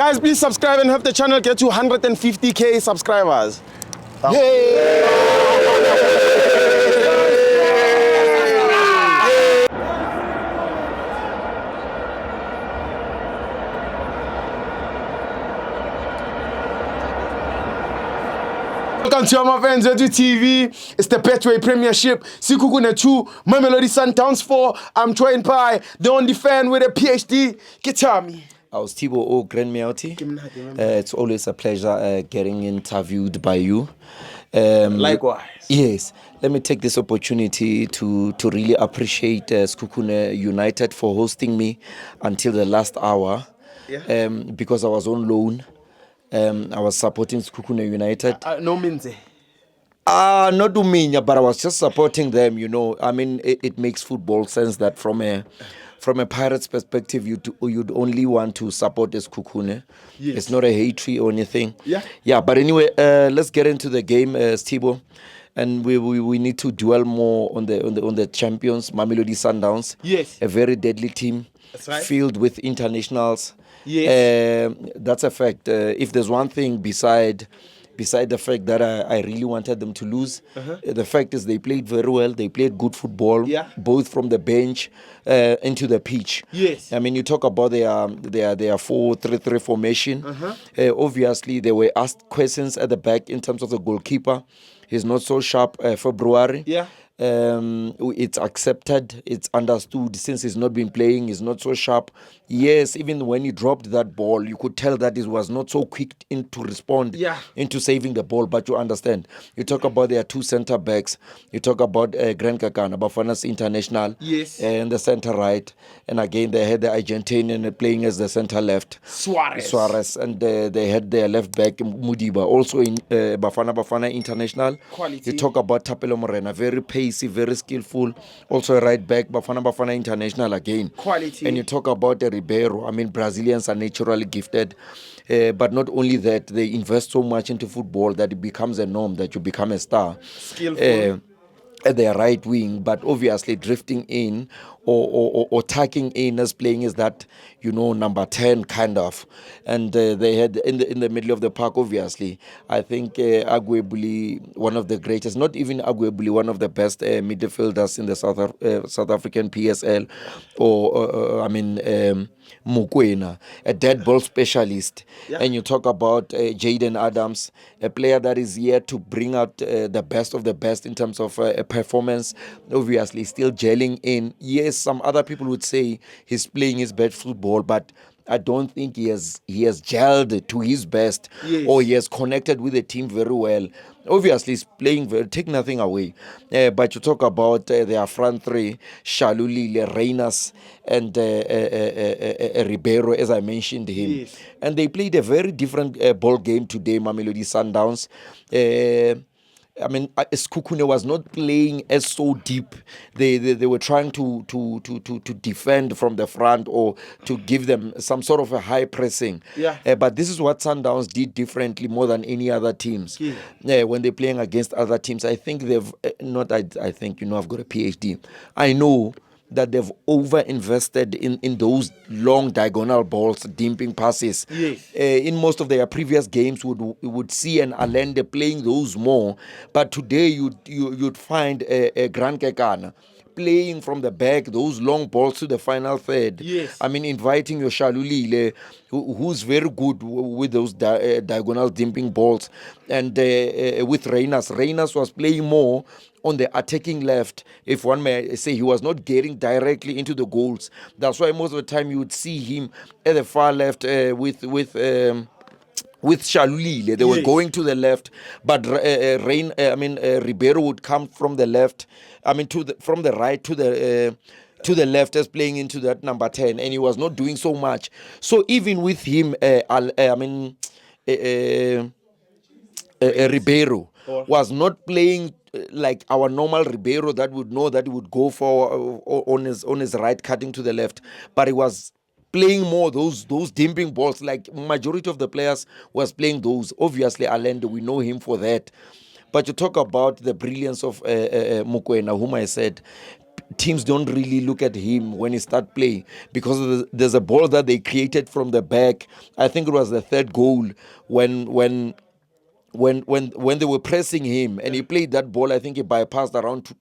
Guys, please subscribe and help the channel get to 150k subscribers. Yay! Welcome to my FANS Wethu TV. It's the Betway Premiership. Sekhukhune 2, Mamelodi Sundowns 4. I'm joined by the only fan with a PhD. Get me. I was Thibo O. Grandmiauti. It's always a pleasure getting interviewed by you. Likewise. Yes. Let me take this opportunity to really appreciate Sekhukhune United for hosting me until the last hour. Yeah. Because I was on loan. I was supporting Sekhukhune United. No Minze. Not Uminya, but I was just supporting them, you know. I mean, it makes football sense that from a Pirates perspective, you'd only want to support Sekhukhune. Yes. It's not a hatred or anything. Yeah. Yeah, but anyway, let's get into the game, Stibo. And we need to dwell more on the champions, Mamelodi Sundowns. Yes. A very deadly team. That's right. Filled with internationals. Yes. That's a fact. If there's one thing beside the fact that I really wanted them to lose, the fact is they played very well. They played good football, both from the bench into the pitch. Yes. I mean, you talk about their 4-3-3 formation. Obviously, they were asked questions at the back in terms of the goalkeeper. He's not so sharp. February. Yeah. It's accepted, it's understood. Since he's not been playing, he's not so sharp. Yes, even when he dropped that ball, you could tell that he was not so quick to respond into saving the ball. But you understand, you talk about their two center backs. You talk about Grand Kakana, Bafana's international, and the center right. And again, they had the Argentinian playing as the center left, Suarez, and they had their left back Mudiba, also in Bafana international. Quality. You talk about Tapelo Morena, very pacey, very skillful. Also a right back, Bafana international again. Quality. And you talk about Ribeiro. I mean, Brazilians are naturally gifted. But not only that, they invest so much into football that it becomes a norm, that you become a star. Skillful. At their right wing, but obviously drifting in or tucking in as playing is that, you know, number 10 kind of. And they had in the middle of the park, obviously, I think arguably one of the greatest, not even arguably one of the best midfielders in the South African PSL, or Mokoena, a dead ball specialist. And you talk about Jaden Adams, a player that is here to bring out the best of the best in terms of performance, obviously still gelling in. Yes, some other people would say he's playing his best football, but I don't think he has gelled to his best, or he has connected with the team very well. Obviously, he's playing very, take nothing away. But you talk about their front three, Shalulile, Reynas, and Ribeiro, as I mentioned him. Yes. And they played a very different ball game today, Mamelodi Sundowns. I mean, Sekhukhune was not playing as so deep. They were trying to defend from the front or to give them some sort of a high pressing. But this is what Sundowns did differently more than any other teams. When they're playing against other teams, I think they've I think, you know, I've got a PhD. I know that they've over-invested in those long diagonal balls, dimping passes. In most of their previous games, would see an Allende playing those more. But today, you'd find a Grand Kekana playing from the back, those long balls to the final third. I mean, inviting your Shalulile, who's very good with those diagonal dimping balls. And with Reynas was playing more on the attacking left, if one may say. He was not getting directly into the goals. That's why most of the time you would see him at the far left with Shalulile. They were going to the left, but Ribeiro would come from the left. I mean, from the right to the left as playing into that number 10, and he was not doing so much. So even with him, Ribeiro was not playing like our normal Ribeiro that would know that he would go for on his right, cutting to the left, but he was playing more those dimping balls. Like majority of the players was playing those. Obviously, Allende, we know him for that. But you talk about the brilliance of Mokoena, whom I said, teams don't really look at him when he start playing, because there's a ball that they created from the back. I think it was the third goal when they were pressing him, and he played that ball. I think he bypassed around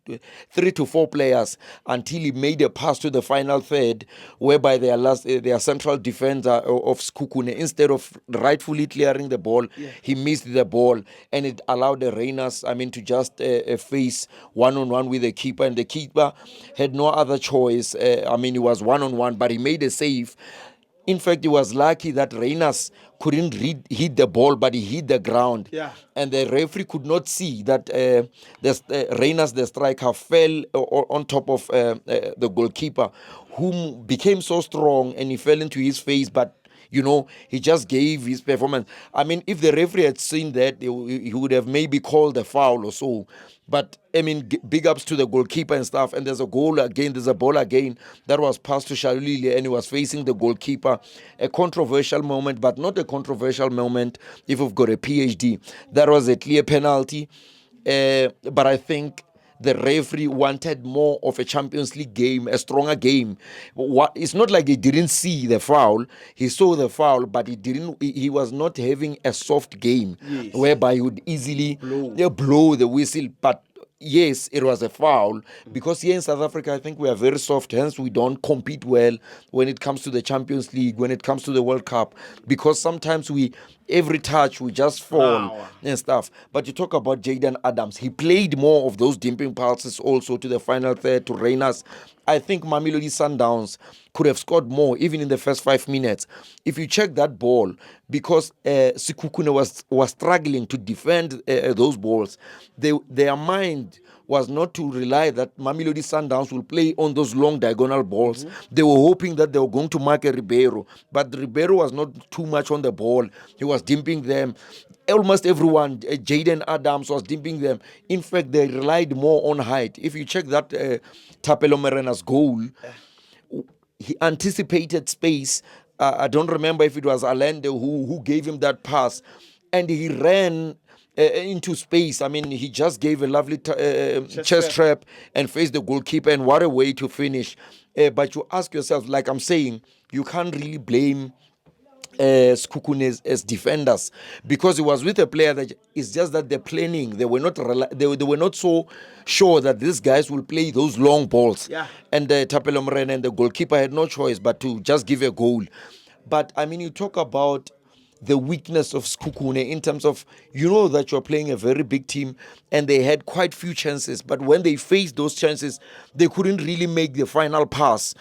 3 to 4 players until he made a pass to the final third, whereby their central defender of Sekhukhune, instead of rightfully clearing the ball, he missed the ball, and it allowed the Rainers, to just face one-on-one with the keeper, and the keeper had no other choice. He was one-on-one, but he made a save. In fact, he was lucky that Reyners couldn't hit the ball, but he hit the ground. Yeah. And the referee could not see that Reyners, the striker, fell on top of the goalkeeper, whom became so strong, and he fell into his face. But he just gave his performance. If the referee had seen that, he would have maybe called a foul or so. But, big ups to the goalkeeper and stuff. And there's a goal again, there's a ball again that was passed to Shalulile, and he was facing the goalkeeper. A controversial moment, but not a controversial moment if we've got a PhD. That was a clear penalty. But I think the referee wanted more of a Champions League game, a stronger game. It's not like he didn't see the foul. He saw the foul, but he was not having a soft game, Yes. whereby he would easily blow the whistle. But yes, it was a foul, because here in South Africa, I think we are very soft, hence we don't compete well when it comes to the Champions League, when it comes to the World Cup, because sometimes every touch we just fall and stuff. But you talk about Jaden Adams, he played more of those dimping pulses also to the final third, to Reyners. I think Mamelodi Sundowns could have scored more, even in the first 5 minutes. If you check that ball, because Sekhukhune was struggling to defend those balls, their mind was not to rely that Mamelodi Sundowns will play on those long diagonal balls. They were hoping that they were going to mark a Ribeiro, but Ribeiro was not too much on the ball. He was dimping them. Almost everyone, Jaden Adams was dimping them. In fact, they relied more on height. If you check that Thapelo Morena's goal, he anticipated space. I don't remember if it was Allende who gave him that pass, and he ran into space. He just gave a lovely chest trap and faced the goalkeeper, and what a way to finish. But you ask yourself, like I'm saying, you can't really blame Sekhukhune as defenders, because it was with a player that it's just that the planning, they were not so sure that these guys will play those long balls. Yeah. And Thapelo Morena and the goalkeeper had no choice but to just give a goal. But you talk about the weakness of Sekhukhune in terms of, that you're playing a very big team, and they had quite few chances, but when they faced those chances, they couldn't really make the final pass.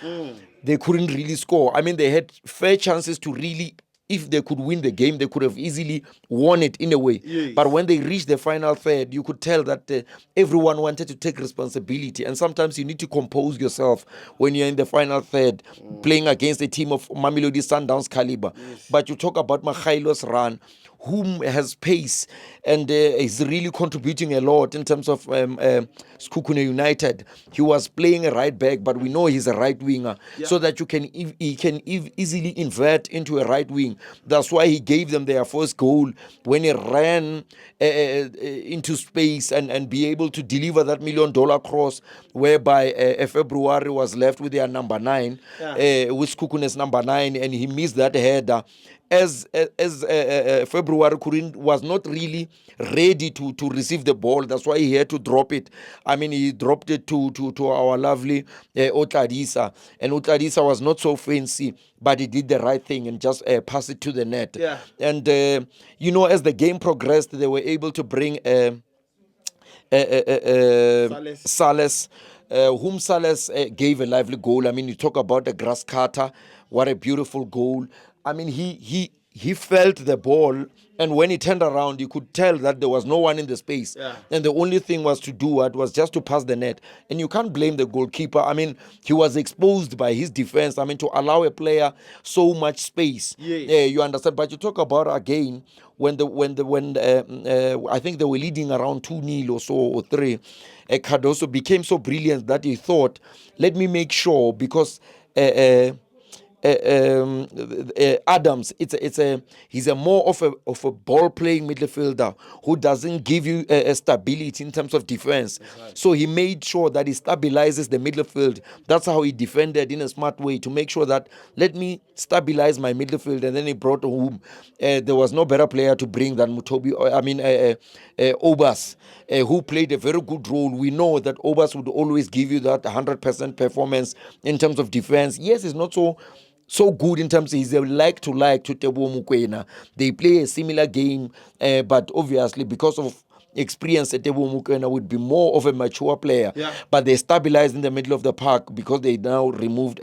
They couldn't really score. They had fair chances to really, if they could win the game, they could have easily won it in a way. Yes. But when they reached the final third, you could tell that everyone wanted to take responsibility. And sometimes you need to compose yourself when you're in the final third, playing against a team of Mamelodi Sundowns caliber. Yes. But you talk about Makhailo's run, whom has pace and is really contributing a lot in terms of Sekhukhune United. He was playing a right back, but we know he's a right winger, so that he can easily invert into a right wing. That's why he gave them their first goal when he ran into space and be able to deliver that $1 million cross, whereby February was left with their number 9, with Sekhukune's number 9, and he missed that header. As February was not really ready to receive the ball. That's why he had to drop it. He dropped it to our lovely Otladisa, and Otladisa was not so fancy, but he did the right thing and just passed it to the net. Yeah. And as the game progressed, they were able to bring Sales, whom Sales gave a lively goal. You talk about the grass cutter. What a beautiful goal. He felt the ball, and when he turned around, you could tell that there was no one in the space. Yeah. And the only thing was to do was just to pass the net. And you can't blame the goalkeeper. He was exposed by his defense. To allow a player so much space. Yes. You understand? But you talk about again when I think they were leading around 2-0 or so, or 3. Cardoso became so brilliant that he thought, let me make sure, because Adams, he's a more of a ball playing midfielder who doesn't give you a stability in terms of defense. So he made sure that he stabilizes the midfield. That's how he defended in a smart way to make sure that let me stabilize my midfield. And then he brought home. There was no better player to bring than Mutobi. Obas, who played a very good role. We know that Obas would always give you that 100% performance in terms of defense. Yes, it's not so good in terms of he's a like to Teboho Mokoena. They play a similar game, but obviously because of experience, Teboho Mokoena would be more of a mature player. Yeah. But they stabilized in the middle of the park because they now removed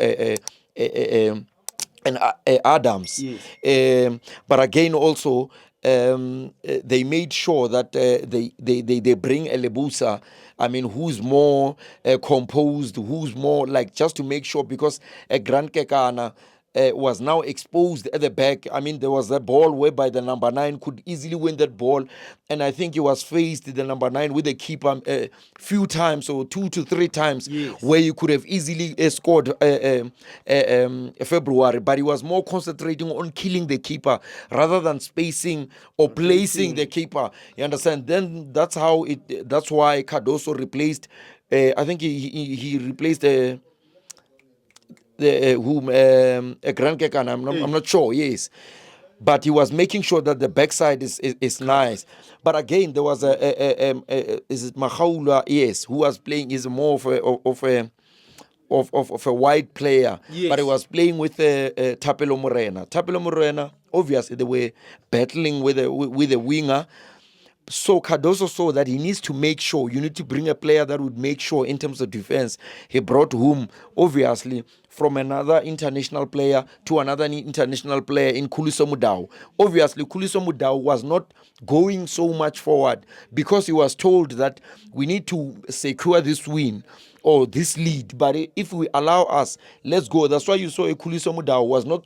Adams. Yes. But again, also they made sure that they bring Elebusa. I mean, who's more composed, who's more like just to make sure because Grant Kekana was now exposed at the back. I mean, there was a ball whereby the number 9 could easily win that ball, and I think he was faced the number 9 with the keeper a few times, or 2 to 3 times, Yes. where you could have easily scored February, but he was more concentrating on killing the keeper rather than spacing or placing the keeper. You understand? Then that's why Cardoso replaced. I think he replaced Grand Kekan. I'm not sure. Yes, but he was making sure that the backside is nice. But again, there was is it Mahaula? Yes, who was playing is more of a wide player, Yes. but he was playing with Tapelo Morena. Tapelo Morena, obviously, they were battling with a winger. So Cardoso saw that he needs to make sure, you need to bring a player that would make sure in terms of defense. He brought whom, obviously, from another international player to another international player in Khuliso Mudau. Obviously, Khuliso Mudau was not going so much forward because he was told that we need to secure this win or this lead. But if we allow us, let's go. That's why you saw Khuliso Mudau was not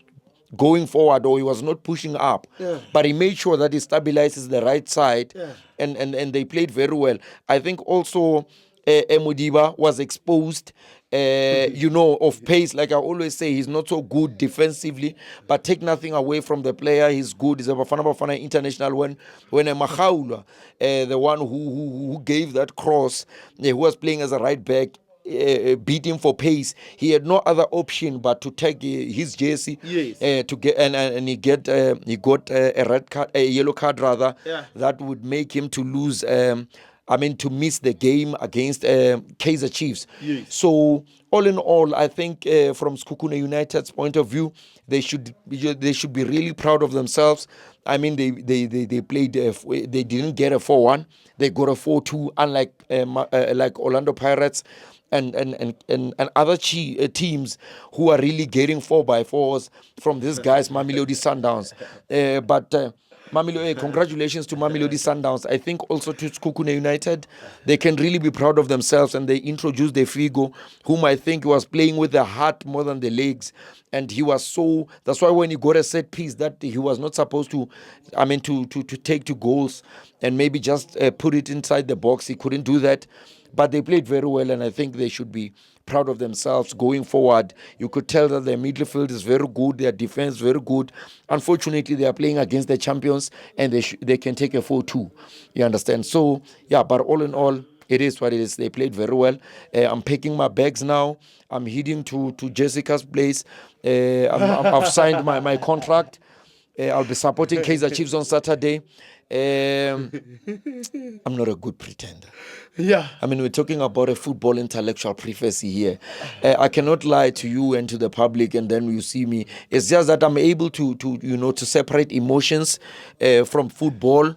going forward, or he was not pushing up, but he made sure that he stabilizes the right side, and they played very well. I think also Mudiba was exposed, of pace. Like I always say, he's not so good defensively, but take nothing away from the player. He's good. He's a Bafana international. When a Mahaula, the one who gave that cross, who was playing as a right back, beat him for pace. He had no other option but to take his jersey. Yes. To get and he got a red card, a yellow card rather. Yeah. That would make him to lose. To miss the game against Kaizer Chiefs. Yes. So all in all, I think from Sekhukhune United's point of view, they should be really proud of themselves. I mean, they played. They didn't get a 4-1. They got a 4-2. Unlike like Orlando Pirates and other teams who are really getting 4x4s from these guys, Mamelodi Sundowns. But congratulations to Mamelodi Sundowns. I think also to Sekhukhune United, they can really be proud of themselves, and they introduced the Figo, whom I think was playing with the heart more than the legs. And he was that's why when he got a set piece that he was not supposed to, to take 2 goals and maybe just put it inside the box, he couldn't do that. But they played very well, and I think they should be proud of themselves going forward. You could tell that their midfield is very good, their defense very good. Unfortunately, they are playing against the champions, and they can take a 4-2. You understand? So, yeah, but all in all, it is what it is. They played very well. I'm packing my bags now. I'm heading to Jessica's place. I've signed my contract. I'll be supporting Kaizer Chiefs on Saturday. I'm not a good pretender. Yeah. I mean, we're talking about a football intellectual prophecy here. I cannot lie to you and to the public, and then you see me. It's just that I'm able to separate emotions from football.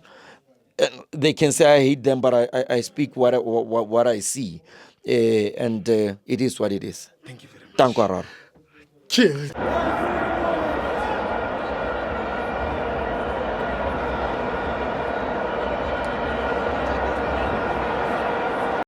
And they can say I hate them, but I speak what I see, and it is what it is. Thank you very much. Thank you. Cheers.